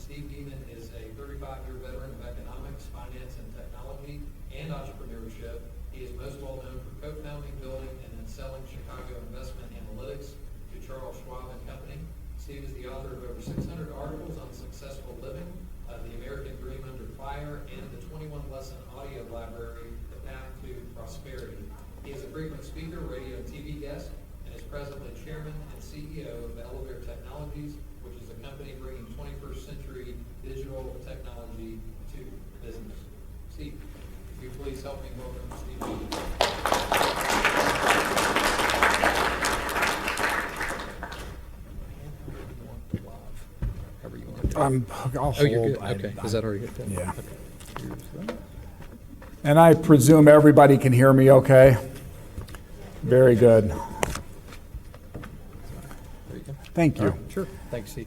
Steve Beeman is a 35-year veteran of economics, finance, and technology, and entrepreneurship. He is most well known for co-founding, building, and then selling Chicago Investment Analytics to Charles Schwab and Company. Steve is the author of over 600 articles on successful living, The American Dream Under Fire, and the 21-lesson audio library, The Path to Prosperity. He is a frequent speaker, radio and TV guest, and is presently chairman and CEO of Elevare Technologies, which is a company bringing 21st century digital technology to business. Steve, if you please help me welcome Steve Beeman. I'll hold. Oh, you're good. Okay. Is that already good? Yeah. Okay. And I presume everybody can hear me okay? Very good. There you go. Thank you. All right, sure. Thanks, Steve.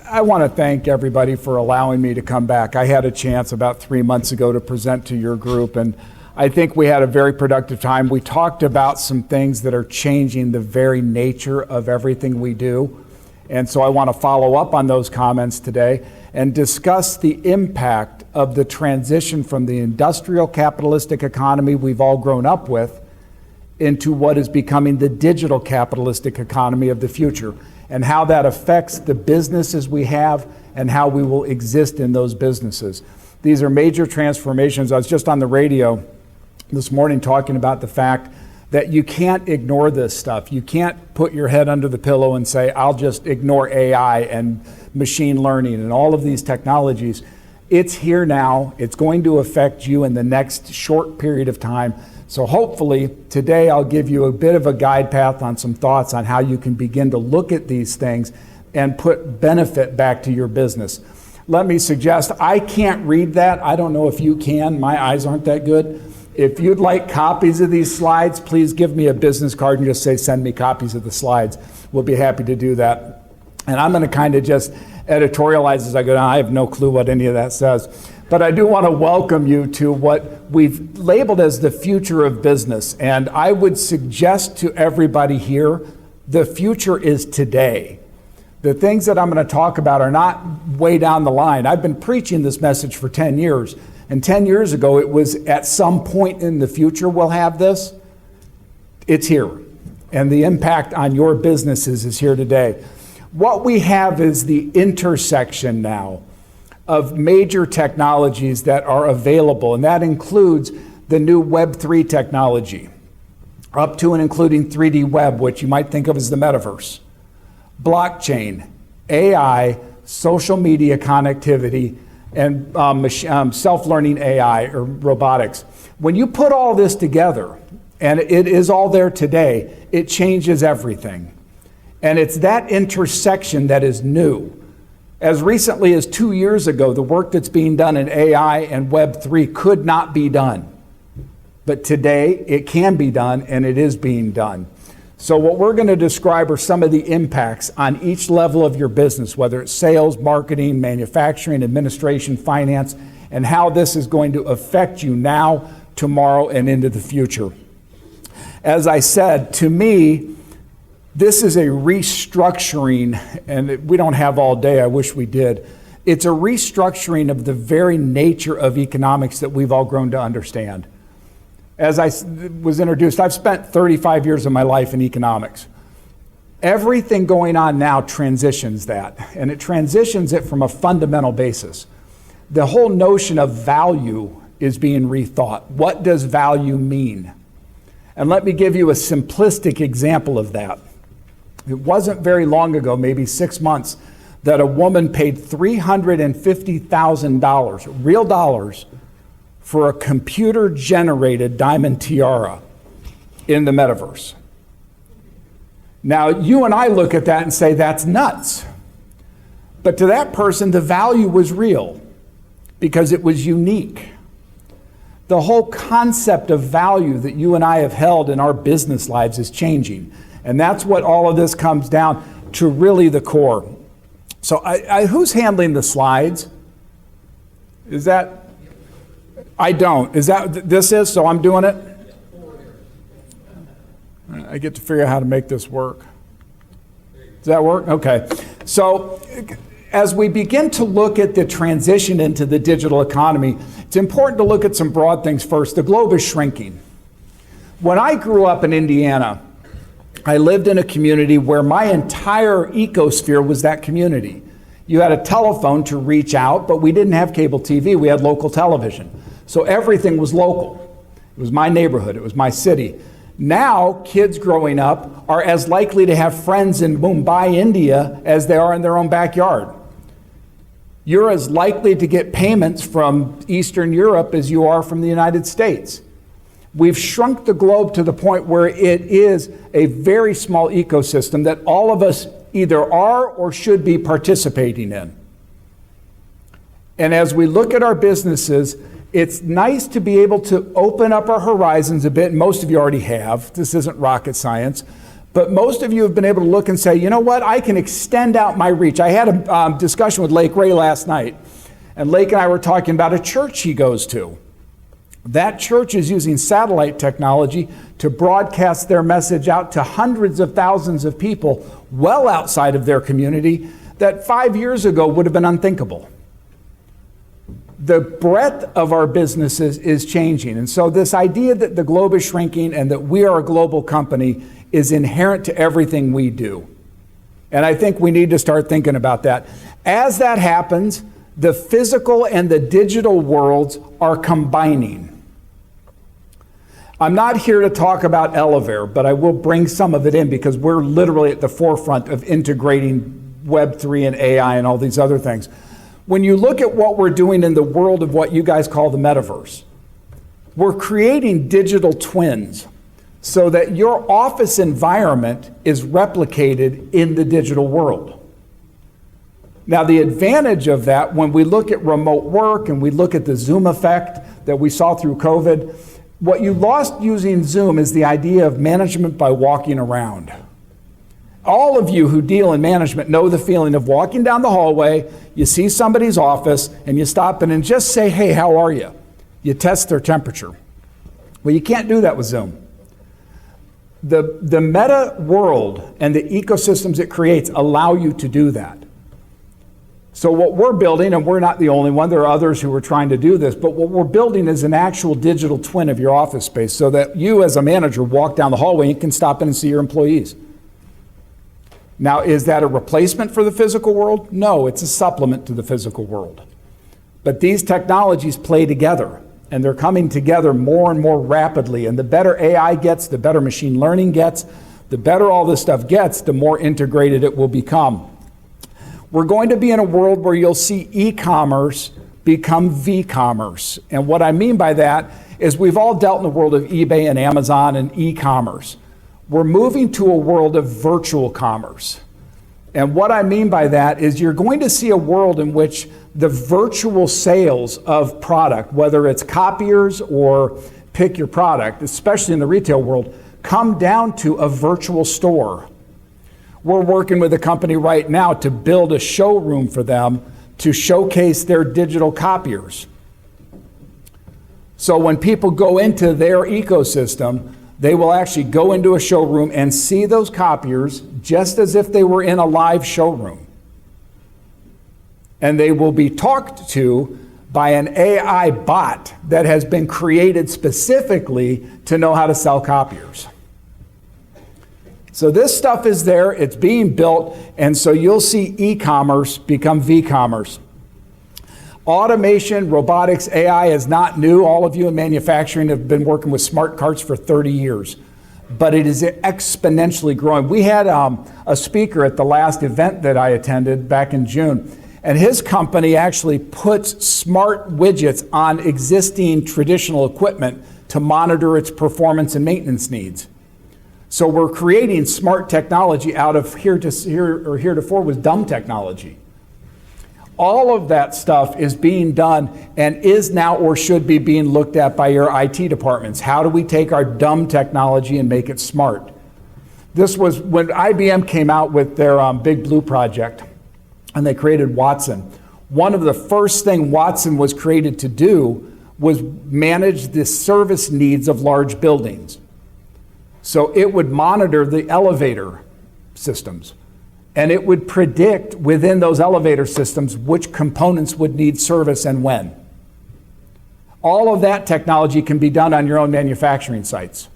I want to thank everybody for allowing me to come back. I had a chance about 3 months ago to present to your group, and I think we had a very productive time. We talked about some things that are changing the very nature of everything we do. And so I want to follow up on those comments today and discuss the impact of the transition from the industrial capitalistic economy we've all grown up with into what is becoming the digital capitalistic economy of the future, and how that affects the businesses we have and how we will exist in those businesses. These are major transformations. I was just on the radio this morning talking about the fact that you can't ignore this stuff. You can't put your head under the pillow and say, I'll just ignore AI and machine learning and all of these technologies. It's here now. It's going to affect you in the next short period of time. So hopefully today I'll give you a bit of a guide path on some thoughts on how you can begin to look at these things and put benefit back to your business. Let me suggest, I can't read that. I don't know if you can. My eyes aren't that good. If you'd like copies of these slides, please give me a business card and just say, send me copies of the slides. We'll be happy to do that. And I'm going to kind of just editorialize as I go down. I have no clue what any of that says. But I do want to welcome you to what we've labeled as the future of business. And I would suggest to everybody here, the future is today. The things that I'm going to talk about are not way down the line. I've been preaching this message for 10 years. And 10 years ago, it was at some point in the future we'll have this. It's here. And the impact on your businesses is here today. What we have is the intersection now of major technologies that are available, and that includes the new Web3 technology, up to and including 3D web, which you might think of as the metaverse, blockchain, AI, social media connectivity, and self-learning AI or robotics. When you put all this together, and it is all there today, it changes everything. And it's that intersection that is new. As recently as 2 years ago, the work that's being done in AI and Web3 could not be done. But today, it can be done, and it is being done. So what we're going to describe are some of the impacts on each level of your business, whether it's sales, marketing, manufacturing, administration, finance, and how this is going to affect you now, tomorrow, and into the future. As I said, to me, this is a restructuring, and we don't have all day, I wish we did. It's a restructuring of the very nature of economics that we've all grown to understand. As I was introduced, I've spent 35 years of my life in economics. Everything going on now transitions that, and it transitions it from a fundamental basis. The whole notion of value is being rethought. What does value mean? And let me give you a simplistic example of that. It wasn't very long ago, maybe 6 months, that a woman paid $350,000, real dollars, for a computer-generated diamond tiara in the metaverse. Now, you and I look at that and say, that's nuts. But to that person, the value was real because it was unique. The whole concept of value that you and I have held in our business lives is changing. And that's what all of this comes down to, really the core. So who's handling the slides? Is that? I don't. Is that, this is, so I'm doing it? I get to figure out how to make this work. Does that work? Okay. So as we begin to look at the transition into the digital economy, it's important to look at some broad things first. The globe is shrinking. When I grew up in Indiana, I lived in a community where my entire ecosphere was that community. You had a telephone to reach out, but we didn't have cable TV. We had local television. So everything was local. It was my neighborhood. It was my city. Now, kids growing up are as likely to have friends in Mumbai, India, as they are in their own backyard. You're as likely to get payments from Eastern Europe as you are from the United States. We've shrunk the globe to the point where it is a very small ecosystem that all of us either are or should be participating in. And as we look at our businesses, it's nice to be able to open up our horizons a bit. Most of you already have. This isn't rocket science. But most of you have been able to look and say, you know what, I can extend out my reach. I had a discussion with Lake Ray last night, and Lake and I were talking about a church he goes to. That church is using satellite technology to broadcast their message out to hundreds of thousands of people well outside of their community that 5 years ago would have been unthinkable. The breadth of our businesses is changing. And so this idea that the globe is shrinking and that we are a global company is inherent to everything we do. And I think we need to start thinking about that. As that happens, the physical and the digital worlds are combining. I'm not here to talk about Elevair, but I will bring some of it in because we're literally at the forefront of integrating Web3 and AI and all these other things. When you look at what we're doing in the world of what you guys call the metaverse, we're creating digital twins so that your office environment is replicated in the digital world. Now, the advantage of that, when we look at remote work and we look at the Zoom effect that we saw through COVID, what you lost using Zoom is the idea of management by walking around. All of you who deal in management know the feeling of walking down the hallway, you see somebody's office, and you stop in and just say, hey, how are you? You test their temperature. Well, you can't do that with Zoom. The meta world and the ecosystems it creates allow you to do that. So what we're building, and we're not the only one, there are others who are trying to do this, but what we're building is an actual digital twin of your office space so that you as a manager walk down the hallway and can stop in and see your employees. Now, is that a replacement for the physical world? No, it's a supplement to the physical world. But these technologies play together, and they're coming together more and more rapidly. And the better AI gets, the better machine learning gets, the better all this stuff gets, the more integrated it will become. We're going to be in a world where you'll see e-commerce become v-commerce. And what I mean by that is we've all dealt in the world of eBay and Amazon and e-commerce. We're moving to a world of virtual commerce. And what I mean by that is you're going to see a world in which the virtual sales of product, whether it's copiers or pick your product, especially in the retail world, come down to a virtual store. We're working with a company right now to build a showroom for them to showcase their digital copiers. So when people go into their ecosystem, they will actually go into a showroom and see those copiers just as if they were in a live showroom. And they will be talked to by an AI bot that has been created specifically to know how to sell copiers. So this stuff is there, it's being built, and so you'll see e-commerce become v-commerce. Automation, robotics, AI is not new. All of you in manufacturing have been working with smart carts for 30 years, but it is exponentially growing. We had a speaker at the last event that I attended back in June, and his company actually puts smart widgets on existing traditional equipment to monitor its performance and maintenance needs. So we're creating smart technology out of heretofore was dumb technology. All of that stuff is being done and is now or should be being looked at by your IT departments. How do we take our dumb technology and make it smart? This was when IBM came out with their Big Blue project and they created Watson. One of the first things Watson was created to do was manage the service needs of large buildings. So it would monitor the elevator systems. And it would predict within those elevator systems which components would need service and when. All of that technology can be done on your own manufacturing sites.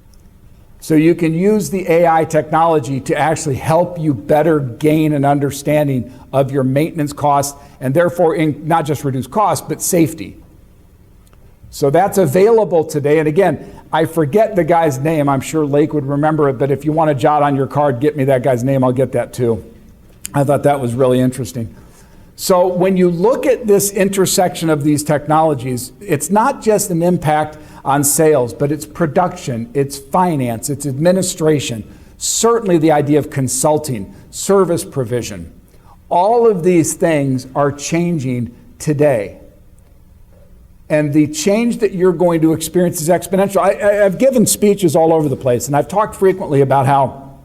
So you can use the AI technology to actually help you better gain an understanding of your maintenance costs and therefore not just reduce costs, but safety. So that's available today. And again, I forget the guy's name. I'm sure Lake would remember it, but if you want to jot on your card, get me that guy's name, I'll get that too. I thought that was really interesting. So when you look at this intersection of these technologies, it's not just an impact on sales, but it's production, it's finance, it's administration, certainly the idea of consulting, service provision. All of these things are changing today. And the change that you're going to experience is exponential. I've given speeches all over the place, and I've talked frequently about how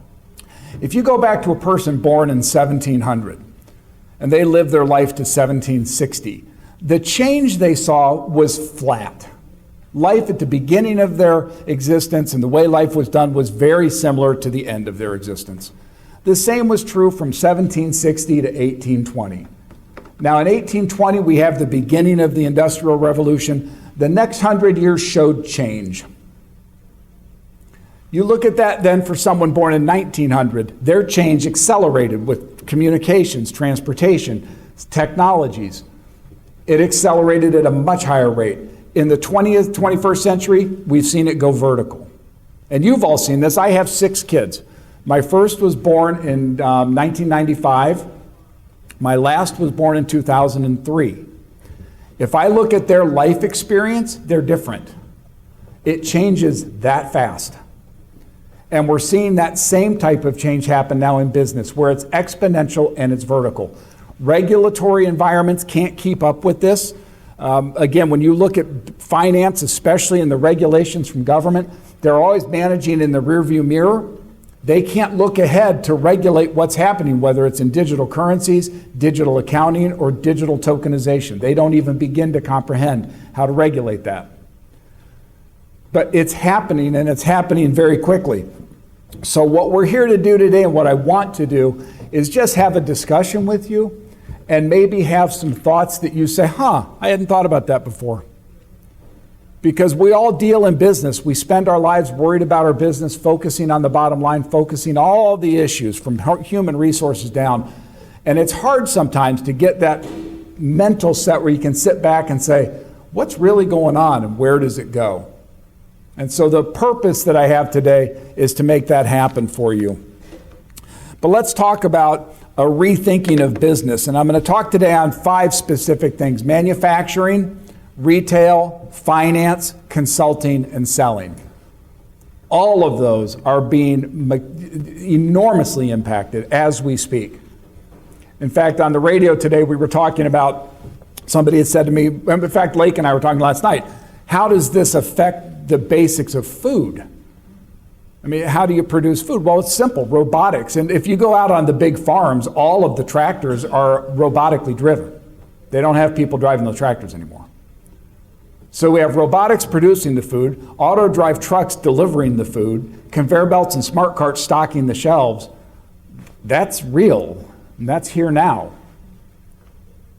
if you go back to a person born in 1700, and they lived their life to 1760, the change they saw was flat. Life at the beginning of their existence and the way life was done was very similar to the end of their existence. The same was true from 1760 to 1820. Now in 1820, we have the beginning of the Industrial Revolution. The next 100 years showed change. You look at that then for someone born in 1900, their change accelerated with communications, transportation, technologies. It accelerated at a much higher rate. In the 20th, 21st century, we've seen it go vertical. And you've all seen this. I have 6 kids. My first was born in 1995. My last was born in 2003. If I look at their life experience, they're different. It changes that fast. And we're seeing that same type of change happen now in business, where it's exponential and it's vertical. Regulatory environments can't keep up with this. Again, when you look at finance, especially in the regulations from government, they're always managing in the rearview mirror. They can't look ahead to regulate what's happening, whether it's in digital currencies, digital accounting, or digital tokenization. They don't even begin to comprehend how to regulate that. But it's happening, and it's happening very quickly. So what we're here to do today, and what I want to do, is just have a discussion with you and maybe have some thoughts that you say, I hadn't thought about that before. Because we all deal in business. We spend our lives worried about our business, focusing on the bottom line, focusing all the issues from human resources down. And it's hard sometimes to get that mental set where you can sit back and say, what's really going on and where does it go? And so the purpose that I have today is to make that happen for you. But let's talk about a rethinking of business. And I'm going to talk today on 5 specific things: manufacturing, retail, finance, consulting, and selling. All of those are being enormously impacted as we speak. In fact, on the radio today, we were talking about, somebody had said to me, in fact, Lake and I were talking last night, how does this affect the basics of food? I mean, how do you produce food? Well, it's simple, robotics. And if you go out on the big farms, all of the tractors are robotically driven. They don't have people driving those tractors anymore. So we have robotics producing the food, auto drive trucks delivering the food, conveyor belts and smart carts stocking the shelves. That's real, and that's here now.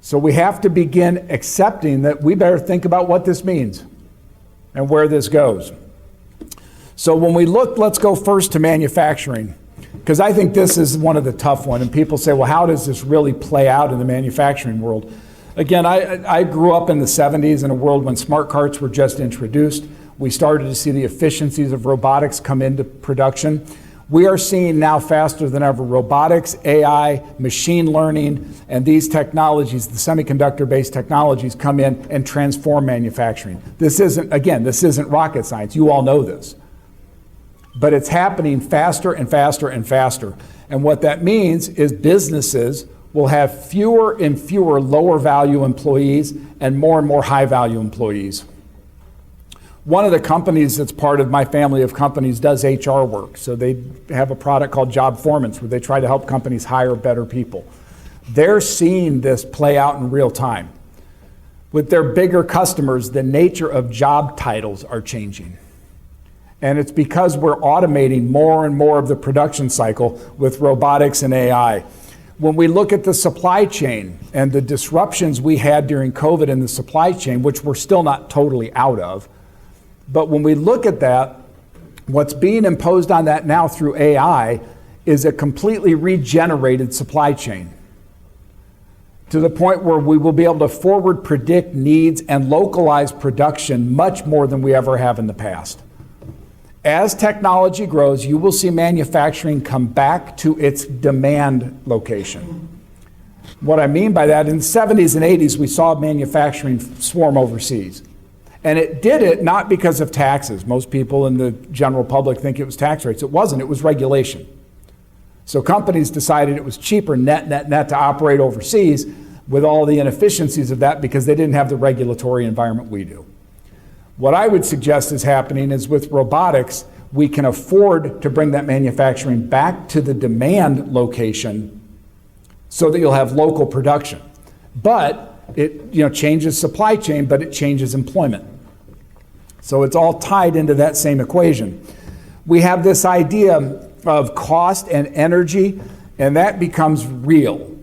So we have to begin accepting that we better think about what this means and where this goes. So when we look, let's go first to manufacturing, because I think this is one of the tough ones. And people say, well, how does this really play out in the manufacturing world? Again, I grew up in the 70s in a world when smart carts were just introduced. We started to see the efficiencies of robotics come into production. We are seeing now faster than ever robotics, AI, machine learning, and these technologies, the semiconductor-based technologies, come in and transform manufacturing. This isn't rocket science. You all know this. But it's happening faster and faster and faster. And what that means is businesses will have fewer and fewer lower value employees and more high value employees. One of the companies that's part of my family of companies does HR work. So they have a product called Jobformance where they try to help companies hire better people. They're seeing this play out in real time. With their bigger customers, the nature of job titles are changing. And it's because we're automating more and more of the production cycle with robotics and AI. When we look at the supply chain and the disruptions we had during COVID in the supply chain, which we're still not totally out of, but when we look at that, what's being imposed on that now through AI is a completely regenerated supply chain, to the point where we will be able to forward predict needs and localize production much more than we ever have in the past. As technology grows, you will see manufacturing come back to its demand location. What I mean by that, in the 70s and 80s, we saw manufacturing swarm overseas. And it did it not because of taxes. Most people in the general public think it was tax rates. It wasn't, it was regulation. So companies decided it was cheaper net to operate overseas with all the inefficiencies of that because they didn't have the regulatory environment we do. What I would suggest is happening is with robotics, we can afford to bring that manufacturing back to the demand location so that you'll have local production. But it changes supply chain, but it changes employment. So it's all tied into that same equation. We have this idea of cost and energy, and that becomes real.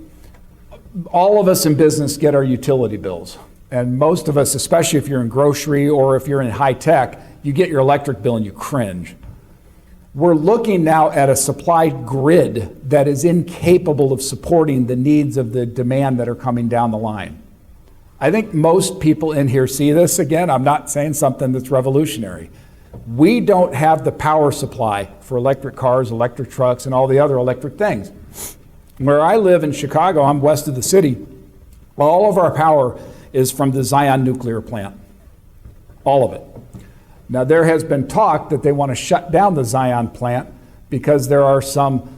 All of us in business get our utility bills. And most of us, especially if you're in grocery or if you're in high tech, you get your electric bill and you cringe. We're looking now at a supply grid that is incapable of supporting the needs of the demand that are coming down the line. I think most people in here see this. Again, I'm not saying something that's revolutionary. We don't have the power supply for electric cars, electric trucks, and all the other electric things. Where I live in Chicago, I'm west of the city, all of our power is from the Zion nuclear plant. All of it. Now, there has been talk that they want to shut down the Zion plant because there are some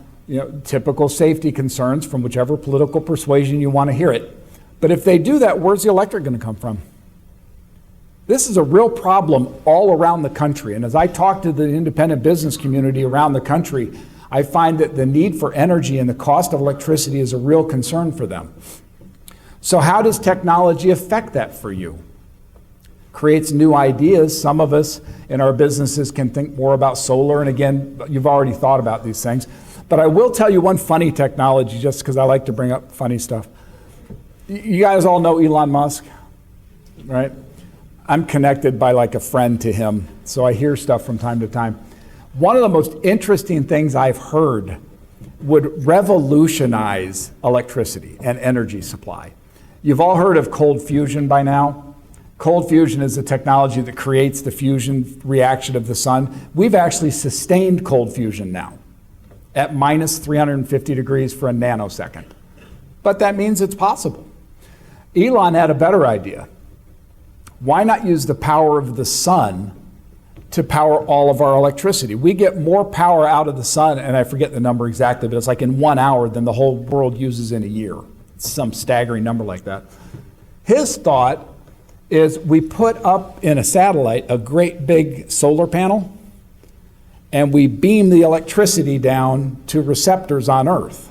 typical safety concerns from whichever political persuasion you want to hear it. But if they do that, where's the electric going to come from? This is a real problem all around the country. And as I talk to the independent business community around the country, I find that the need for energy and the cost of electricity is a real concern for them. So how does technology affect that for you? Creates new ideas. Some of us in our businesses can think more about solar. And again, you've already thought about these things. But I will tell you one funny technology, just because I like to bring up funny stuff. You guys all know Elon Musk, right? I'm connected by like a friend to him, so I hear stuff from time to time. One of the most interesting things I've heard would revolutionize electricity and energy supply. You've all heard of cold fusion by now. Cold fusion is a technology that creates the fusion reaction of the sun. We've actually sustained cold fusion now at minus 350 degrees for a nanosecond. But that means it's possible. Elon had a better idea. Why not use the power of the sun to power all of our electricity? We get more power out of the sun, and I forget the number exactly, but it's like in 1 hour than the whole world uses in a year. It's some staggering number like that. His thought is we put up in a satellite a great big solar panel, and we beam the electricity down to receptors on Earth.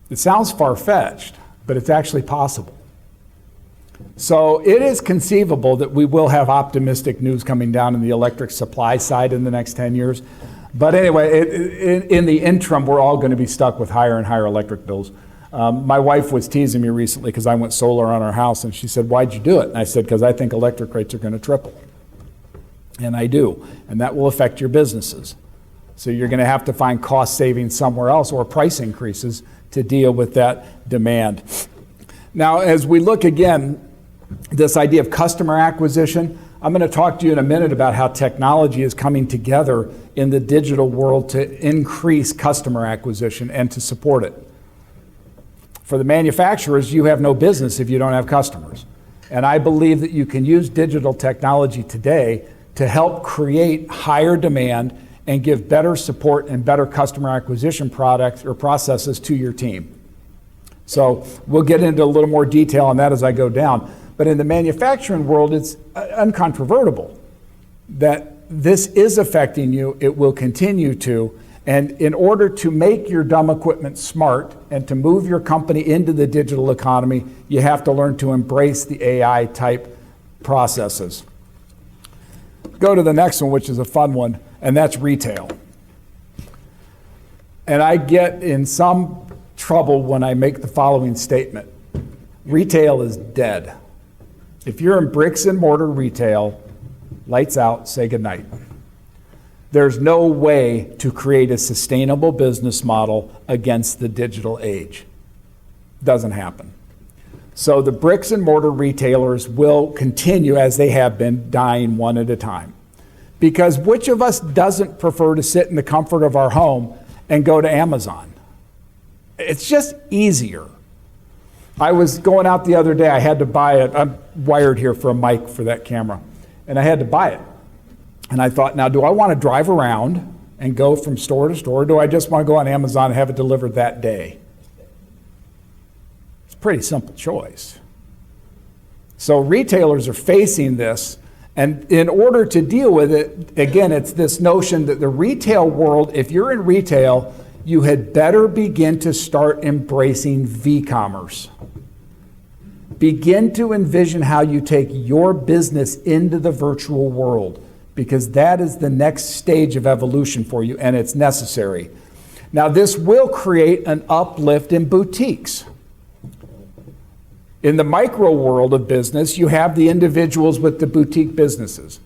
It sounds far-fetched, but it's actually possible. So it is conceivable that we will have optimistic news coming down in the electric supply side in the next 10 years. But anyway, in the interim, we're all going to be stuck with higher and higher electric bills. My wife was teasing me recently because I went solar on our house, and she said, "Why'd you do it?" And I said, "Because I think electric rates are going to triple." And I do, and that will affect your businesses. So you're going to have to find cost savings somewhere else or price increases to deal with that demand. Now, as we look again, this idea of customer acquisition, I'm going to talk to you in a minute about how technology is coming together in the digital world to increase customer acquisition and to support it. For the manufacturers, you have no business if you don't have customers. And I believe that you can use digital technology today to help create higher demand and give better support and better customer acquisition products or processes to your team. So we'll get into a little more detail on that as I go down. But in the manufacturing world, it's uncontrovertible that this is affecting you. It will continue to. And in order to make your dumb equipment smart and to move your company into the digital economy, you have to learn to embrace the AI type processes. Go to the next one, which is a fun one, and that's retail. And I get in some trouble when I make the following statement. Retail is dead. If you're in bricks and mortar retail, lights out, say goodnight. There's no way to create a sustainable business model against the digital age. Doesn't happen. So the bricks and mortar retailers will continue, as they have been, dying one at a time. Because which of us doesn't prefer to sit in the comfort of our home and go to Amazon? It's just easier. I was going out the other day, I had to buy it. I'm wired here for a mic for that camera, and I had to buy it. And I thought, now do I want to drive around and go from store to store, or do I just want to go on Amazon and have it delivered that day? It's a pretty simple choice. So retailers are facing this, and in order to deal with it, again, it's this notion that the retail world, if you're in retail, you had better begin to start embracing v-commerce. Begin to envision how you take your business into the virtual world, because that is the next stage of evolution for you, and it's necessary. Now, this will create an uplift in boutiques. In the micro world of business, you have the individuals with the boutique businesses.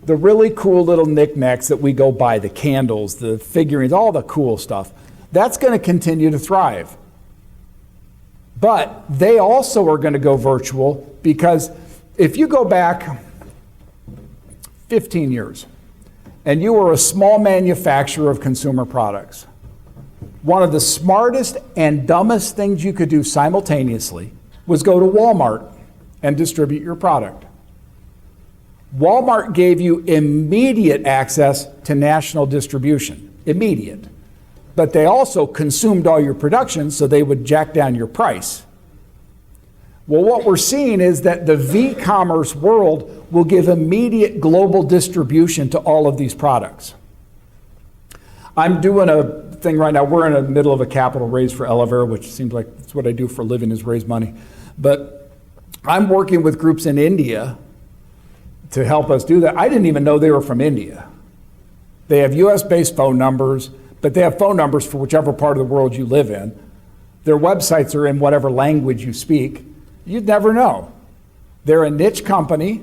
The really cool little knickknacks that we go buy, the candles, the figurines, all the cool stuff, that's going to continue to thrive. But they also are going to go virtual, because if you go back 15 years and you were a small manufacturer of consumer products, one of the smartest and dumbest things you could do simultaneously was go to Walmart and distribute your product. Walmart gave you immediate access to national distribution, immediate. But they also consumed all your production, so they would jack down your price. Well, what we're seeing is that the v-commerce world will give immediate global distribution to all of these products. I'm doing a thing right now. We're in the middle of a capital raise for Elevera, which seems like that's what I do for a living, is raise money. But I'm working with groups in India to help us do that. I didn't even know they were from India. They have US-based phone numbers, but they have phone numbers for whichever part of the world you live in. Their websites are in whatever language you speak. You'd never know. They're a niche company,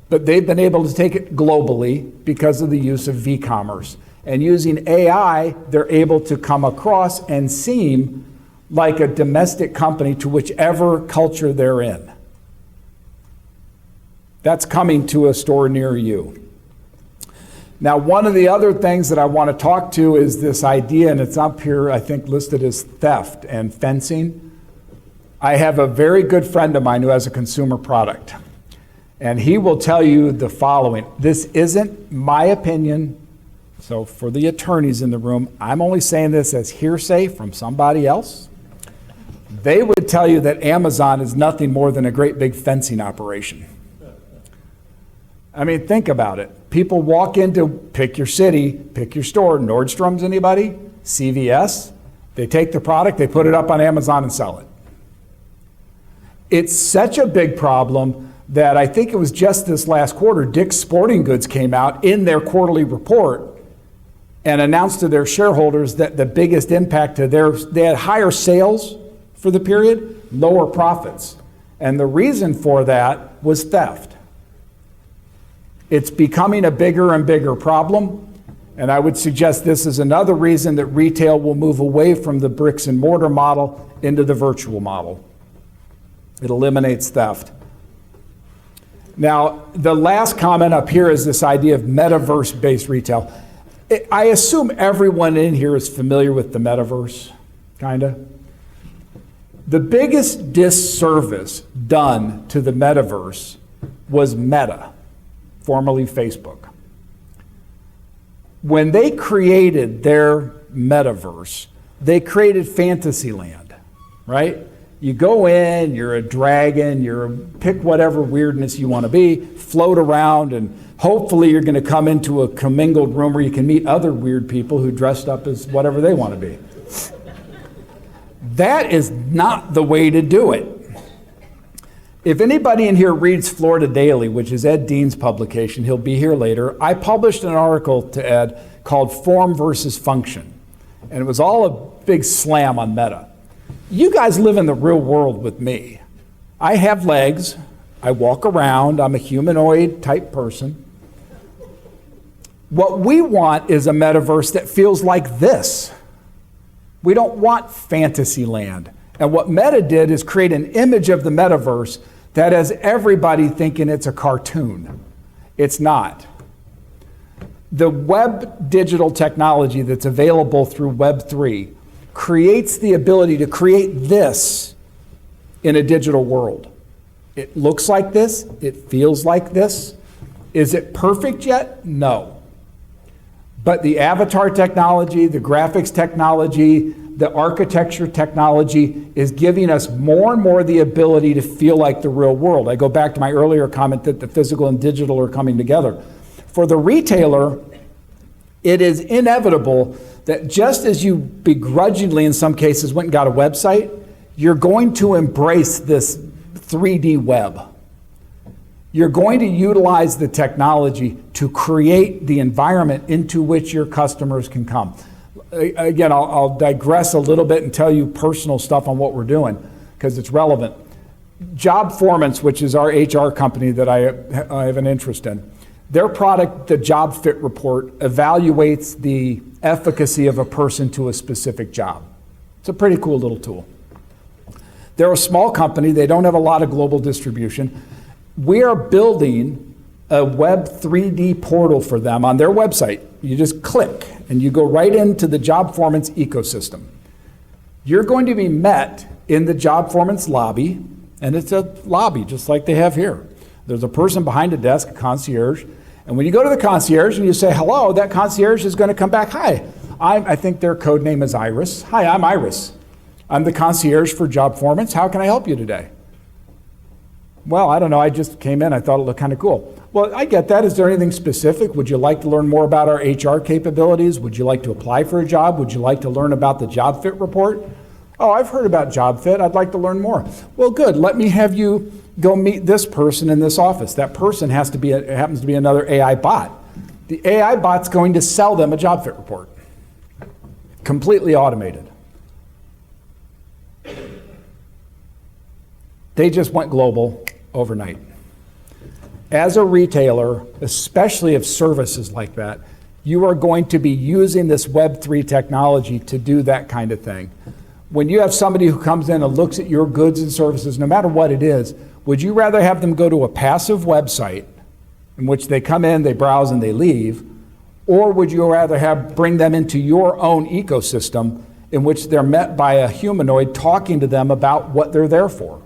but they've been able to take it globally because of the use of v-commerce. And using AI, they're able to come across and seem like a domestic company to whichever culture they're in. That's coming to a store near you. Now, one of the other things that I want to talk to is this idea, and it's up here, I think, listed as theft and fencing. I have a very good friend of mine who has a consumer product, and he will tell you the following. This isn't my opinion, so for the attorneys in the room, I'm only saying this as hearsay from somebody else. They would tell you that Amazon is nothing more than a great big fencing operation. I mean, think about it. People walk into, pick your city, pick your store, Nordstrom's, anybody? CVS. They take the product, they put it up on Amazon and sell it. It's such a big problem that I think it was just this last quarter, Dick's Sporting Goods came out in their quarterly report and announced to their shareholders that the biggest impact to they had higher sales for the period, lower profits. And the reason for that was theft. It's becoming a bigger and bigger problem, and I would suggest this is another reason that retail will move away from the bricks and mortar model into the virtual model. It eliminates theft. Now, the last comment up here is this idea of metaverse-based retail. I assume everyone in here is familiar with the metaverse, kinda. The biggest disservice done to the metaverse was Meta, formerly Facebook. When they created their metaverse, they created Fantasyland, right? You go in, you're a dragon, pick whatever weirdness you want to be, float around, and hopefully you're going to come into a commingled room where you can meet other weird people who dressed up as whatever they want to be. That is not the way to do it. If anybody in here reads Florida Daily, which is Ed Dean's publication, he'll be here later, I published an article to Ed called Form versus Function. And it was all a big slam on Meta. You guys live in the real world with me. I have legs. I walk around. I'm a humanoid type person. What we want is a metaverse that feels like this. We don't want fantasy land. And what Meta did is create an image of the metaverse that has everybody thinking it's a cartoon. It's not. The web digital technology that's available through Web3 creates the ability to create this in a digital world. It looks like this. It feels like this. Is it perfect yet? No. But the avatar technology, the graphics technology, the architecture technology is giving us more and more the ability to feel like the real world. I go back to my earlier comment that the physical and digital are coming together. For the retailer, it is inevitable that just as you begrudgingly, in some cases, went and got a website, you're going to embrace this 3D web. You're going to utilize the technology to create the environment into which your customers can come. Again, I'll digress a little bit and tell you personal stuff on what we're doing because it's relevant. Jobformance, which is our HR company that I have an interest in, their product, the Job Fit Report, evaluates the efficacy of a person to a specific job. It's a pretty cool little tool. They're a small company. They don't have a lot of global distribution. We are building a web 3D portal for them on their website. You just click and you go right into the Jobformance ecosystem. You're going to be met in the Jobformance lobby, and it's a lobby just like they have here. There's a person behind a desk, a concierge, and when you go to the concierge and you say hello, that concierge is going to come back, hi, I think their code name is Iris. Hi, I'm Iris. I'm the concierge for Jobformance. How can I help you today? Well, I don't know. I just came in. I thought it looked kind of cool. Well, I get that. Is there anything specific? Would you like to learn more about our HR capabilities? Would you like to apply for a job? Would you like to learn about the Job Fit Report? Oh, I've heard about Job Fit. I'd like to learn more. Well, good. Let me have you go meet this person in this office. That person happens to be another AI bot. The AI bot's going to sell them a Job Fit Report. Completely automated. They just went global overnight. As a retailer, especially of services like that, you are going to be using this Web3 technology to do that kind of thing. When you have somebody who comes in and looks at your goods and services, no matter what it is, would you rather have them go to a passive website in which they come in, they browse, and they leave, or would you rather bring them into your own ecosystem in which they're met by a humanoid talking to them about what they're there for?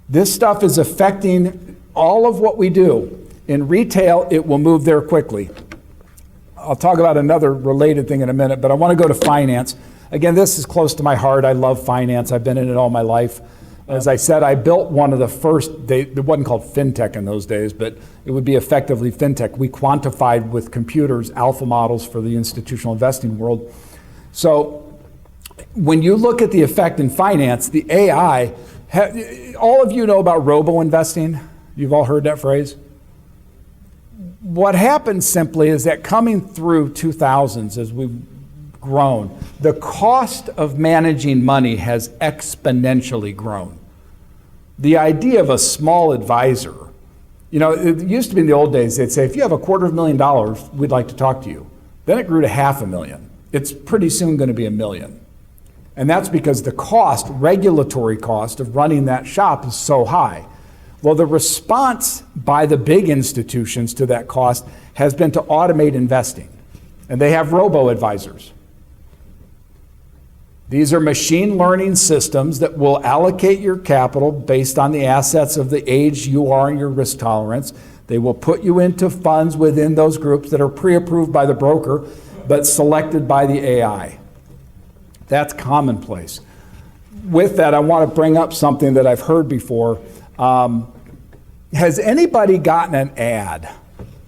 This stuff is affecting all of what we do. In retail, it will move there quickly. I'll talk about another related thing in a minute, but I want to go to finance. Again, this is close to my heart. I love finance. I've been in it all my life. As I said, I built one of the first, it wasn't called FinTech in those days, but it would be effectively FinTech. We quantified with computers alpha models for the institutional investing world. So when you look at the effect in finance, the AI, all of you know about robo-investing. You've all heard that phrase. What happens simply is that coming through 2000s as we've grown, the cost of managing money has exponentially grown. The idea of a small advisor, it used to be in the old days, they'd say, if you have $250,000, we'd like to talk to you. Then it grew to $500,000. It's pretty soon going to be $1 million. And that's because the regulatory cost of running that shop is so high. Well, the response by the big institutions to that cost has been to automate investing. And they have robo-advisors. These are machine learning systems that will allocate your capital based on the assets of the age you are and your risk tolerance. They will put you into funds within those groups that are pre-approved by the broker, but selected by the AI. That's commonplace. With that, I want to bring up something that I've heard before. Has anybody gotten an ad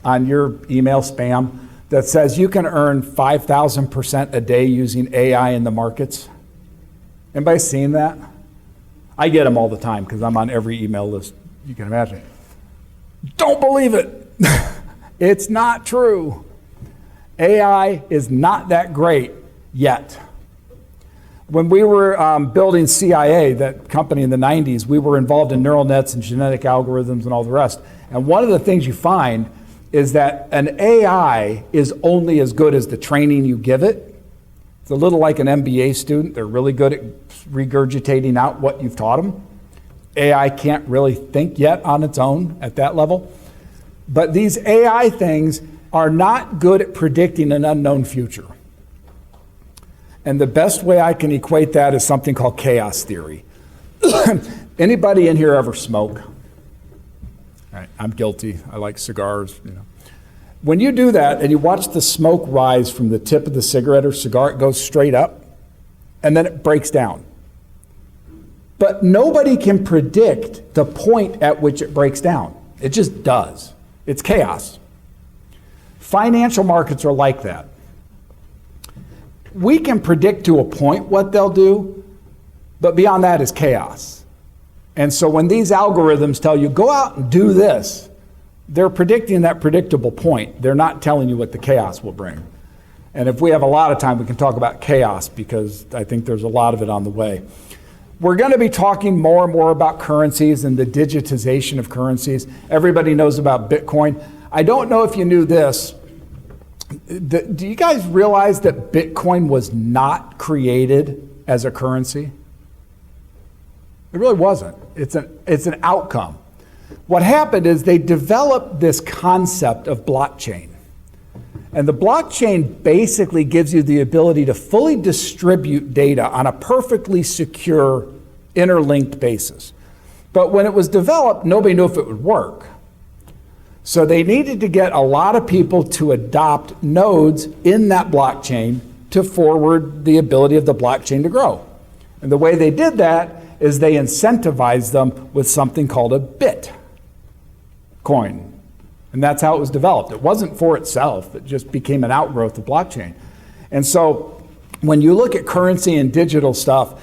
on your email spam that says you can earn 5,000% a day using AI in the markets? Anybody seen that? I get them all the time because I'm on every email list you can imagine. Don't believe it. It's not true. AI is not that great yet. When we were building CIA, that company in the 90s, we were involved in neural nets and genetic algorithms and all the rest. And one of the things you find is that an AI is only as good as the training you give it. It's a little like an MBA student. They're really good at regurgitating out what you've taught them. AI can't really think yet on its own at that level. But these AI things are not good at predicting an unknown future. And the best way I can equate that is something called chaos theory. Anybody in here ever smoke? All right, I'm guilty. I like cigars, you know. When you do that and you watch the smoke rise from the tip of the cigarette or cigar, it goes straight up and then it breaks down. But nobody can predict the point at which it breaks down. It just does. It's chaos. Financial markets are like that. We can predict to a point what they'll do, but beyond that is chaos. And so when these algorithms tell you, go out and do this, they're predicting that predictable point. They're not telling you what the chaos will bring. And if we have a lot of time, we can talk about chaos because I think there's a lot of it on the way. We're going to be talking more and more about currencies and the digitization of currencies. Everybody knows about Bitcoin. I don't know if you knew this. Do you guys realize that Bitcoin was not created as a currency? It really wasn't. It's an outcome. What happened is they developed this concept of blockchain. And the blockchain basically gives you the ability to fully distribute data on a perfectly secure, interlinked basis. But when it was developed, nobody knew if it would work. So they needed to get a lot of people to adopt nodes in that blockchain to forward the ability of the blockchain to grow. And the way they did that is they incentivized them with something called a Bitcoin. And that's how it was developed. It wasn't for itself. It just became an outgrowth of blockchain. And so when you look at currency and digital stuff,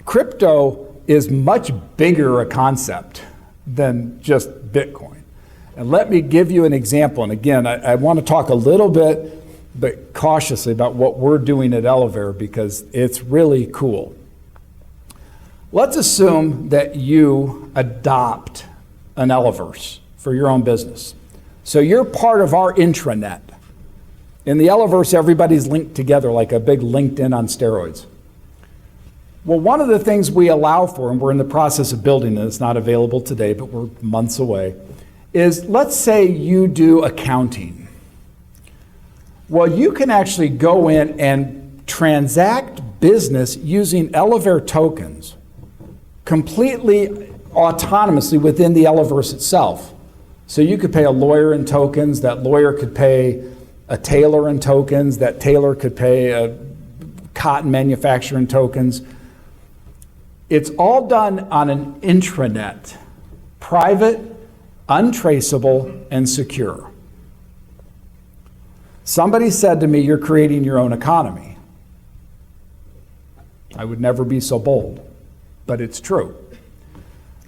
crypto is much bigger a concept than just Bitcoin. And let me give you an example. And again, I want to talk a little bit, but cautiously, about what we're doing at Elevare because it's really cool. Let's assume that you adopt an Eleverse for your own business. So you're part of our intranet. In the Eleverse, everybody's linked together like a big LinkedIn on steroids. Well, one of the things we allow for, and we're in the process of building it, it's not available today, but we're months away, is let's say you do accounting. Well, you can actually go in and transact business using Elevare tokens completely autonomously within the Eleverse itself. So you could pay a lawyer in tokens, that lawyer could pay a tailor in tokens, that tailor could pay a cotton manufacturer in tokens. It's all done on an intranet, private, untraceable, and secure. Somebody said to me, you're creating your own economy. I would never be so bold, but it's true.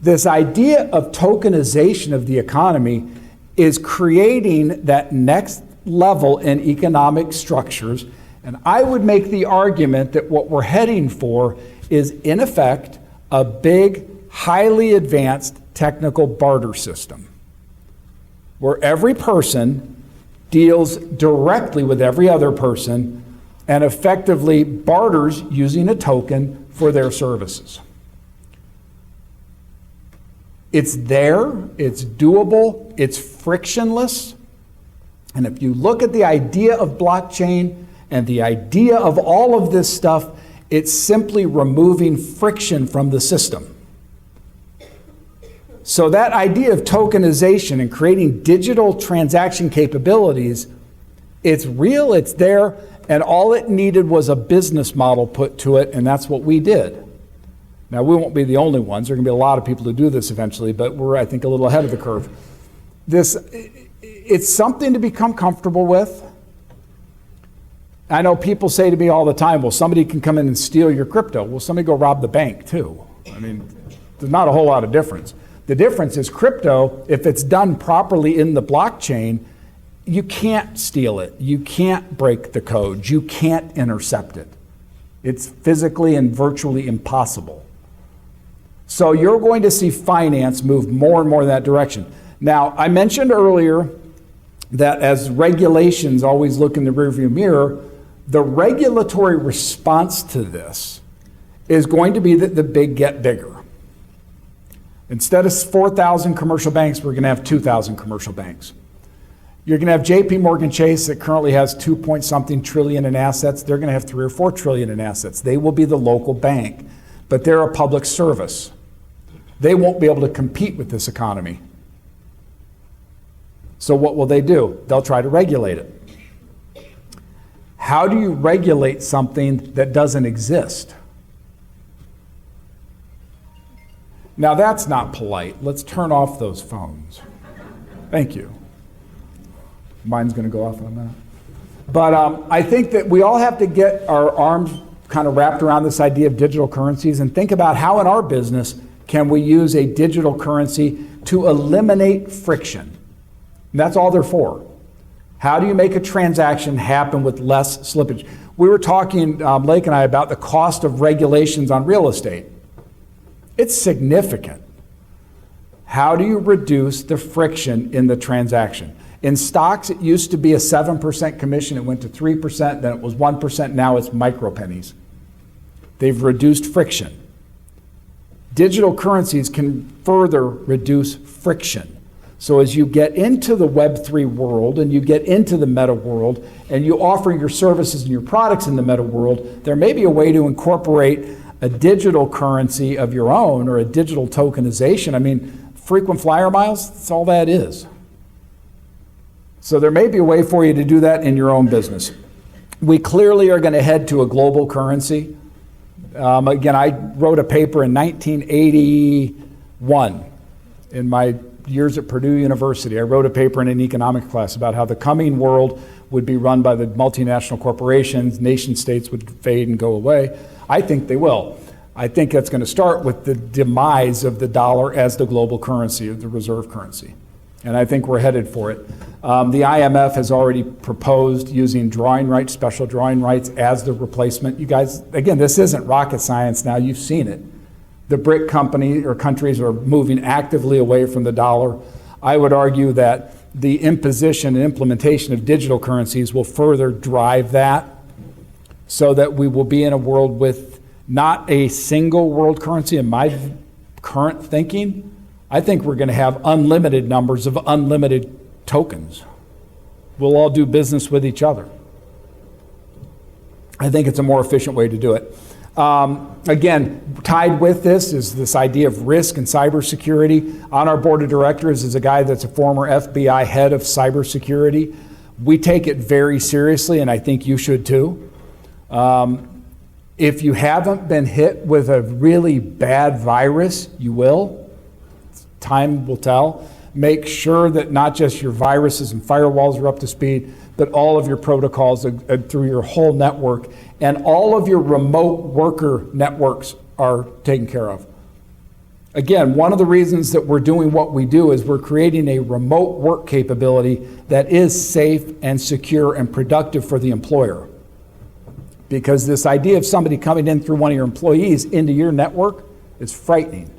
This idea of tokenization of the economy is creating that next level in economic structures, and I would make the argument that what we're heading for is, in effect, a big, highly advanced technical barter system where every person deals directly with every other person and effectively barters using a token for their services. It's there, it's doable, it's frictionless. And if you look at the idea of blockchain and the idea of all of this stuff, it's simply removing friction from the system. So that idea of tokenization and creating digital transaction capabilities, it's real, it's there, and all it needed was a business model put to it, and that's what we did. Now, we won't be the only ones. There are going to be a lot of people who do this eventually, but we're, I think, a little ahead of the curve. It's something to become comfortable with. I know people say to me all the time, well, somebody can come in and steal your crypto. Well, somebody go rob the bank, too. I mean, there's not a whole lot of difference. The difference is crypto, if it's done properly in the blockchain, you can't steal it. You can't break the code. You can't intercept it. It's physically and virtually impossible. So you're going to see finance move more and more in that direction. Now, I mentioned earlier that as regulations always look in the rearview mirror, the regulatory response to this is going to be that the big get bigger. Instead of 4,000 commercial banks, we're going to have 2,000 commercial banks. You're going to have JP Morgan Chase that currently has 2 point something trillion in assets. They're going to have 3 or 4 trillion in assets. They will be the local bank, but they're a public service. They won't be able to compete with this economy. So what will they do? They'll try to regulate it. How do you regulate something that doesn't exist? Now that's not polite. Let's turn off those phones. Thank you. Mine's going to go off in a minute. But I think that we all have to get our arms kind of wrapped around this idea of digital currencies and think about how in our business can we use a digital currency to eliminate friction. And that's all they're for. How do you make a transaction happen with less slippage? We were talking, Lake and I, about the cost of regulations on real estate. It's significant. How do you reduce the friction in the transaction? In stocks, it used to be a 7% commission. It went to 3%, then it was 1%. Now it's micro pennies. They've reduced friction. Digital currencies can further reduce friction. So as you get into the Web3 world and you get into the meta world and you offer your services and your products in the meta world, there may be a way to incorporate a digital currency of your own or a digital tokenization. I mean, frequent flyer miles, that's all that is. So there may be a way for you to do that in your own business. We clearly are going to head to a global currency. Again, I wrote a paper in 1981 in my years at Purdue University. I wrote a paper in an economics class about how the coming world would be run by the multinational corporations, nation states would fade and go away. I think they will. I think that's going to start with the demise of the dollar as the global currency, of the reserve currency. And I think we're headed for it. The IMF has already proposed using drawing rights, special drawing rights, as the replacement. You guys, again, this isn't rocket science now. You've seen it. The BRIC countries are moving actively away from the dollar. I would argue that the imposition and implementation of digital currencies will further drive that so that we will be in a world with not a single world currency. In my current thinking, I think we're going to have unlimited numbers of unlimited tokens. We'll all do business with each other. I think it's a more efficient way to do it. Again, tied with this is this idea of risk and cybersecurity. On our board of directors is a guy that's a former FBI head of cybersecurity. We take it very seriously, and I think you should too. If you haven't been hit with a really bad virus, you will. Time will tell. Make sure that not just your viruses and firewalls are up to speed, but all of your protocols through your whole network and all of your remote worker networks are taken care of. Again, one of the reasons that we're doing what we do is we're creating a remote work capability that is safe and secure and productive for the employer. Because this idea of somebody coming in through one of your employees into your network is frightening.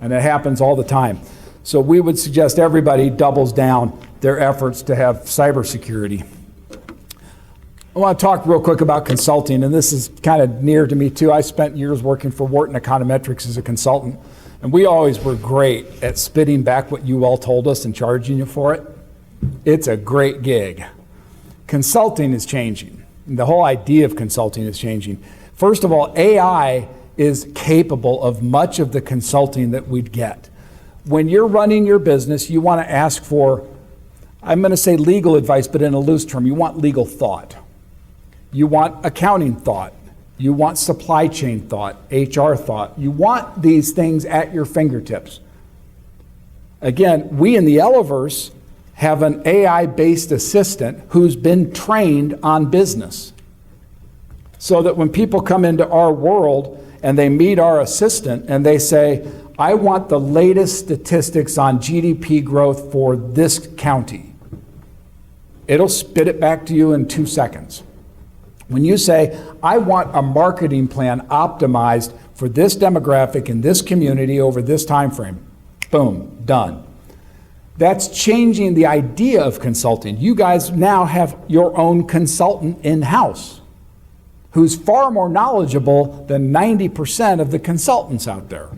And it happens all the time. So we would suggest everybody doubles down their efforts to have cybersecurity. I want to talk real quick about consulting, and this is kind of near to me too. I spent years working for Wharton Econometrics as a consultant, and we always were great at spitting back what you all told us and charging you for it. It's a great gig. Consulting is changing. The whole idea of consulting is changing. First of all, AI is capable of much of the consulting that we'd get. When you're running your business, you want to ask for, I'm going to say legal advice, but in a loose term, you want legal thought. You want accounting thought. You want supply chain thought, HR thought. You want these things at your fingertips. Again, we in the Eleverse have an AI-based assistant who's been trained on business. So that when people come into our world and they meet our assistant and they say, I want the latest statistics on GDP growth for this county. It'll spit it back to you in 2 seconds. When you say, I want a marketing plan optimized for this demographic in this community over this time frame, boom, done. That's changing the idea of consulting. You guys now have your own consultant in-house who's far more knowledgeable than 90% of the consultants out there.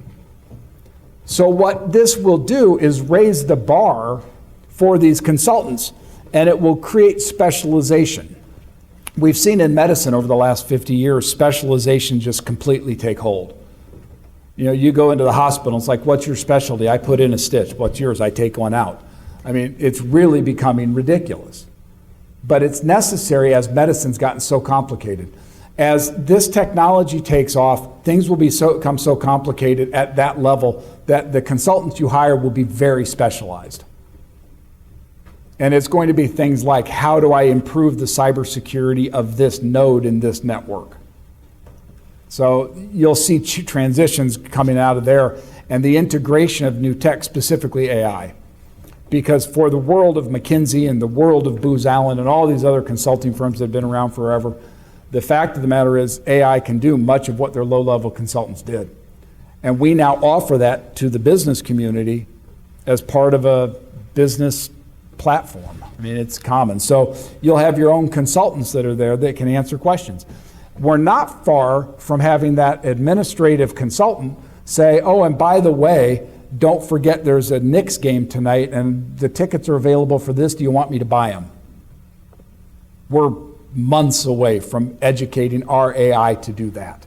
So what this will do is raise the bar for these consultants, and it will create specialization. We've seen in medicine over the last 50 years, specialization just completely take hold. You know, you go into the hospital, it's like, what's your specialty? I put in a stitch. What's yours? I take one out. I mean, it's really becoming ridiculous. But it's necessary as medicine's gotten so complicated. As this technology takes off, things will become so complicated at that level that the consultants you hire will be very specialized. And it's going to be things like, how do I improve the cybersecurity of this node in this network? So you'll see transitions coming out of there, and the integration of new tech, specifically AI. Because for the world of McKinsey and the world of Booz Allen and all these other consulting firms that have been around forever, the fact of the matter is AI can do much of what their low-level consultants did. And we now offer that to the business community as part of a business platform. I mean, it's common. So you'll have your own consultants that are there that can answer questions. We're not far from having that administrative consultant say, oh, and by the way, don't forget there's a Knicks game tonight and the tickets are available for this. Do you want me to buy them? We're months away from educating our AI to do that.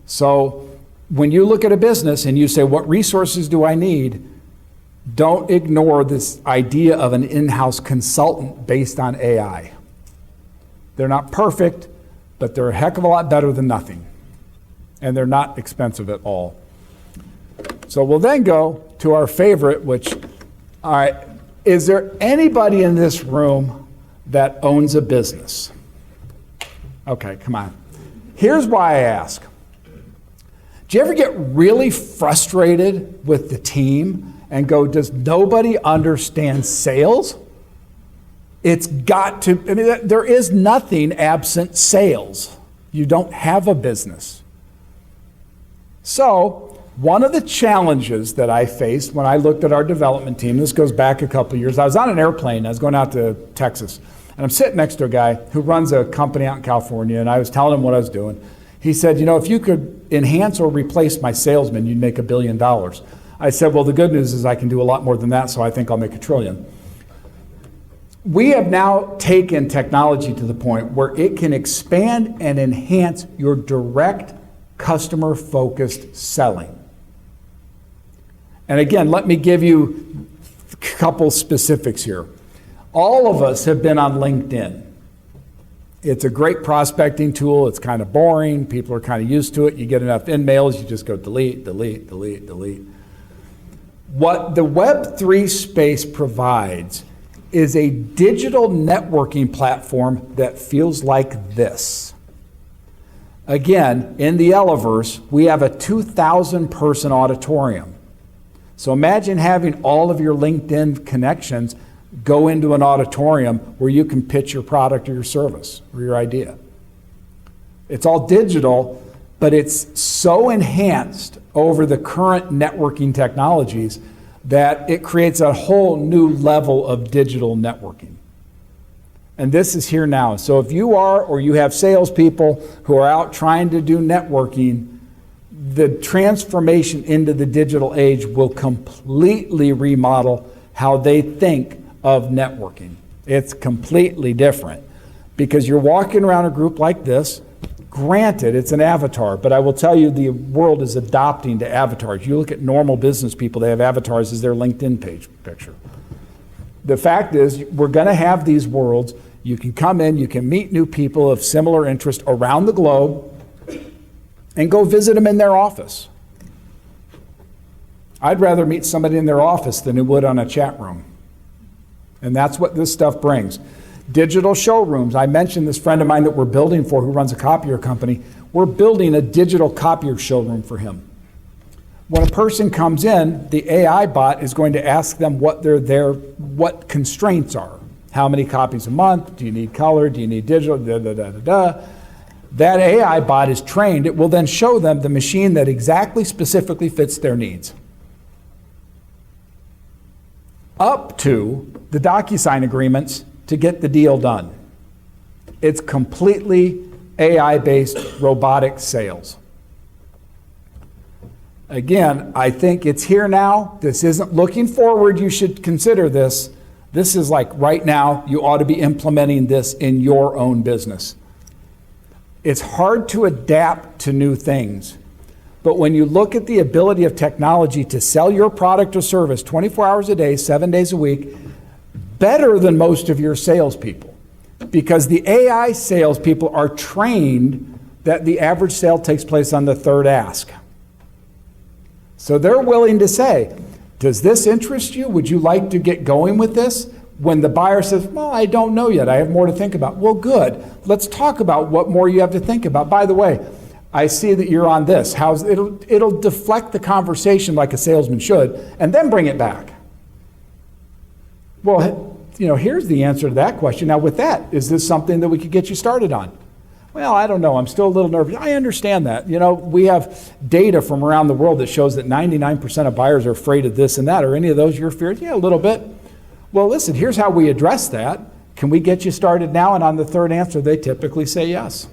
So when you look at a business and you say, what resources do I need? Don't ignore this idea of an in-house consultant based on AI. They're not perfect, but they're a heck of a lot better than nothing. And they're not expensive at all. So we'll then go to our favorite, which, all right, is there anybody in this room that owns a business? Okay, come on. Here's why I ask. Do you ever get really frustrated with the team and go, does nobody understand sales? It's got to, I mean, there is nothing absent sales. You don't have a business. So, one of the challenges that I faced when I looked at our development team, this goes back a couple of years, I was on an airplane, I was going out to Texas, and I'm sitting next to a guy who runs a company out in California, and I was telling him what I was doing. He said, you know, if you could enhance or replace my salesman, you'd make $1 billion. I said, well, the good news is I can do a lot more than that, so I think I'll make $1 trillion. We have now taken technology to the point where it can expand and enhance your direct customer-focused selling. And again, let me give you a couple specifics here. All of us have been on LinkedIn. It's a great prospecting tool. It's kind of boring. People are kind of used to it. You get enough in-mails, you just go delete, delete, delete, delete. What the Web3 space provides is a digital networking platform that feels like this. Again, in the Eleverse, we have a 2,000-person auditorium. So imagine having all of your LinkedIn connections go into an auditorium where you can pitch your product or your service or your idea. It's all digital, but it's so enhanced over the current networking technologies that it creates a whole new level of digital networking. And this is here now. So if you are or you have salespeople who are out trying to do networking, the transformation into the digital age will completely remodel how they think of networking. It's completely different because you're walking around a group like this. Granted, it's an avatar, but I will tell you the world is adopting to avatars. You look at normal business people, they have avatars as their LinkedIn page picture. The fact is, we're going to have these worlds. You can come in, you can meet new people of similar interest around the globe and go visit them in their office. I'd rather meet somebody in their office than I would on a chat room. And that's what this stuff brings. Digital showrooms. I mentioned this friend of mine that we're building for who runs a copier company. We're building a digital copier showroom for him. When a person comes in, the AI bot is going to ask them what constraints are. How many copies a month? Do you need color? Do you need digital? Da, da, da, da, da. That AI bot is trained. It will then show them the machine that exactly specifically fits their needs. Up to the DocuSign agreements to get the deal done. It's completely AI-based robotic sales. Again, I think it's here now. This isn't looking forward. You should consider this. This is like right now, you ought to be implementing this in your own business. It's hard to adapt to new things. But when you look at the ability of technology to sell your product or service 24 hours a day, 7 days a week, better than most of your salespeople, because the AI salespeople are trained that the average sale takes place on the third ask. So they're willing to say, does this interest you? Would you like to get going with this? When the buyer says, well, I don't know yet, I have more to think about. Well, good. Let's talk about what more you have to think about. By the way, I see that you're on this. It'll deflect the conversation like a salesman should, and then bring it back. Well, here's the answer to that question. Now, with that, is this something that we could get you started on? Well, I don't know. I'm still a little nervous. I understand that. We have data from around the world that shows that 99% of buyers are afraid of this and that. Are any of those your fears? Yeah, a little bit. Well, listen, here's how we address that. Can we get you started now? And on the third answer, they typically say yes.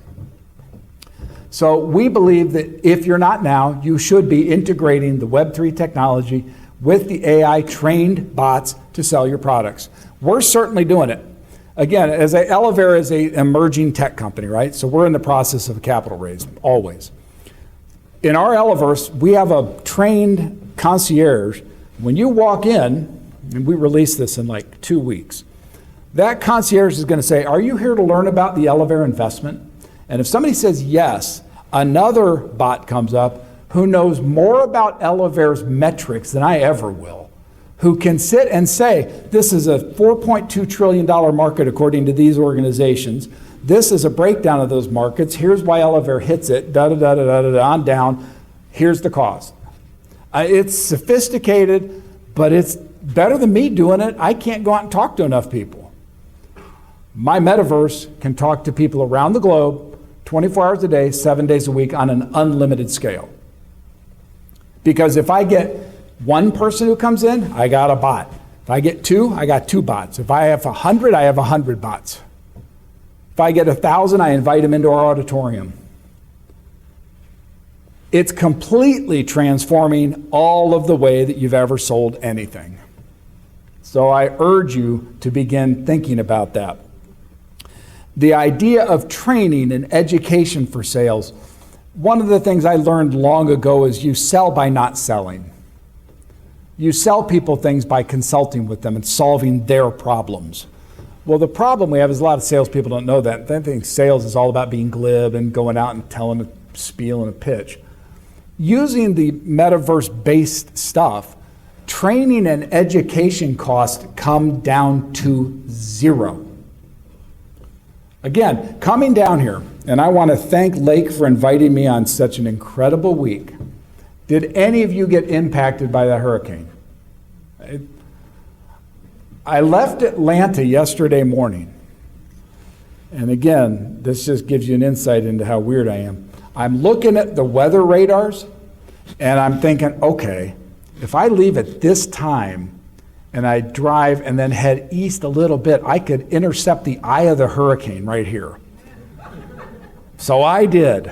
So we believe that if you're not now, you should be integrating the Web3 technology with the AI-trained bots to sell your products. We're certainly doing it. Again, Elevera is an emerging tech company, right? So we're in the process of a capital raise, always. In our Eleverse, we have a trained concierge. When you walk in, and we release this in like 2 weeks, that concierge is going to say, are you here to learn about the Elevera investment? And if somebody says yes, another bot comes up who knows more about Elevera's metrics than I ever will, who can sit and say, this is a $4.2 trillion market according to these organizations. This is a breakdown of those markets. Here's why Elevera hits it, da-da-da-da-da-da, on down. Here's the cost. It's sophisticated, but it's better than me doing it. I can't go out and talk to enough people. My metaverse can talk to people around the globe 24 hours a day, 7 days a week on an unlimited scale. Because if I get one person who comes in, I got a bot. If I get two, I got two bots. If I have 100, I have 100 bots. If I get 1,000, I invite them into our auditorium. It's completely transforming all of the way that you've ever sold anything. So I urge you to begin thinking about that. The idea of training and education for sales, one of the things I learned long ago is you sell by not selling. You sell people things by consulting with them and solving their problems. Well, the problem we have is a lot of salespeople don't know that. They think sales is all about being glib and going out and telling a spiel and a pitch. Using the metaverse-based stuff, training and education costs come down to zero. Again, coming down here, and I want to thank Lake for inviting me on such an incredible week. Did any of you get impacted by that hurricane? I left Atlanta yesterday morning. And again, this just gives you an insight into how weird I am. I'm looking at the weather radars, and I'm thinking, okay, if I leave at this time and I drive and then head east a little bit, I could intercept the eye of the hurricane right here. So I did.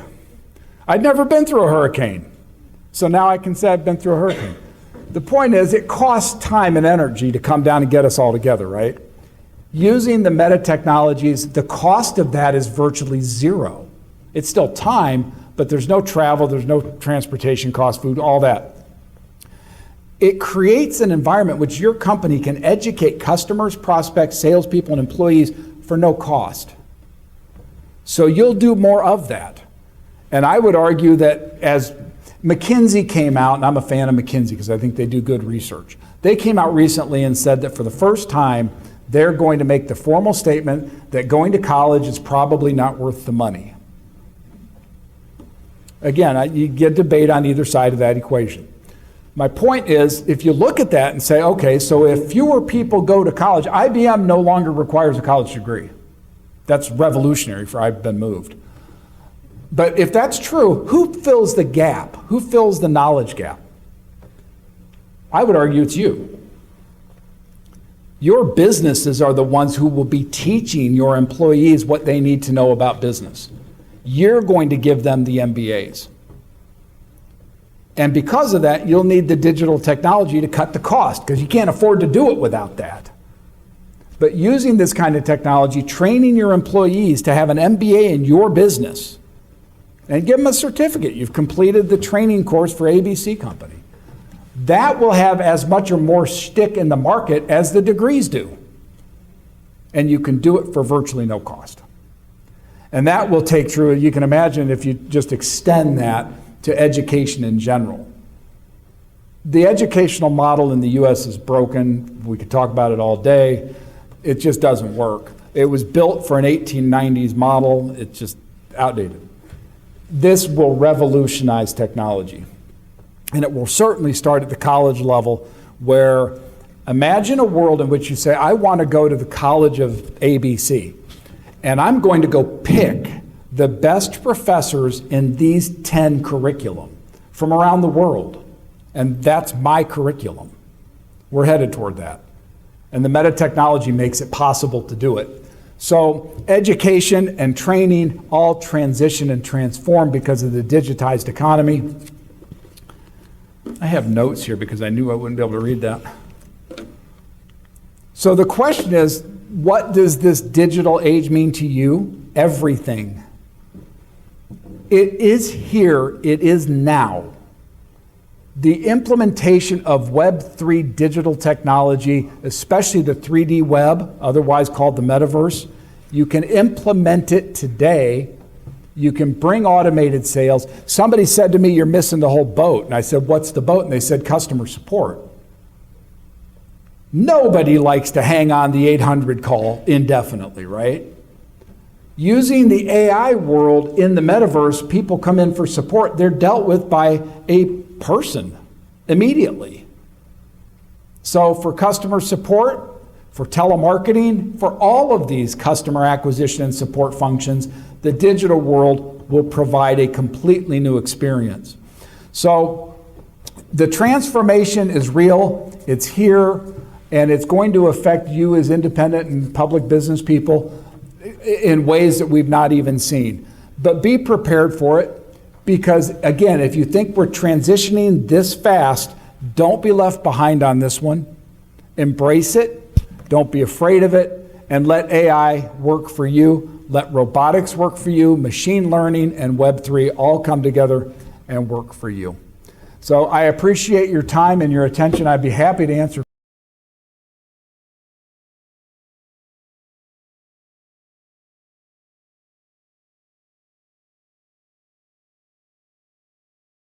I'd never been through a hurricane. So now I can say I've been through a hurricane. The point is, it costs time and energy to come down and get us all together, right? Using the meta technologies, the cost of that is virtually zero. It's still time, but there's no travel, there's no transportation cost, food, all that. It creates an environment which your company can educate customers, prospects, salespeople, and employees for no cost. So you'll do more of that. And I would argue that as McKinsey came out, and I'm a fan of McKinsey because I think they do good research. They came out recently and said that for the first time, they're going to make the formal statement that going to college is probably not worth the money. Again, you get debate on either side of that equation. My point is, if you look at that and say, okay, so if fewer people go to college, IBM no longer requires a college degree. That's revolutionary for I've been moved. But if that's true, who fills the gap? Who fills the knowledge gap? I would argue it's you. Your businesses are the ones who will be teaching your employees what they need to know about business. You're going to give them the MBAs. And because of that, you'll need the digital technology to cut the cost, because you can't afford to do it without that. But using this kind of technology, training your employees to have an MBA in your business, and give them a certificate. You've completed the training course for ABC Company. That will have as much or more stick in the market as the degrees do. And you can do it for virtually no cost. And that will take through, you can imagine if you just extend that to education in general. The educational model in the US is broken. We could talk about it all day. It just doesn't work. It was built for an 1890s model. It's just outdated. This will revolutionize technology. And it will certainly start at the college level, where imagine a world in which you say, I want to go to the College of ABC, and I'm going to go pick the best professors in these 10 curriculum from around the world. And that's my curriculum. We're headed toward that. And the meta technology makes it possible to do it. So education and training all transition and transform because of the digitized economy. I have notes here because I knew I wouldn't be able to read that. So the question is, what does this digital age mean to you? Everything. It is here, it is now. The implementation of Web3 digital technology, especially the 3D web, otherwise called the metaverse, you can implement it today. You can bring automated sales. Somebody said to me, you're missing the whole boat. And I said, what's the boat? And they said, customer support. Nobody likes to hang on the 800 call indefinitely, right? Using the AI world in the metaverse, people come in for support. They're dealt with by a person immediately. So for customer support, for telemarketing, for all of these customer acquisition and support functions, the digital world will provide a completely new experience. So the transformation is real, it's here, and it's going to affect you as independent and public business people in ways that we've not even seen. But be prepared for it, because again, if you think we're transitioning this fast, don't be left behind on this one. Embrace it, don't be afraid of it, and let AI work for you. Let robotics work for you, machine learning and Web3 all come together and work for you. So I appreciate your time and your attention. I'd be happy to answer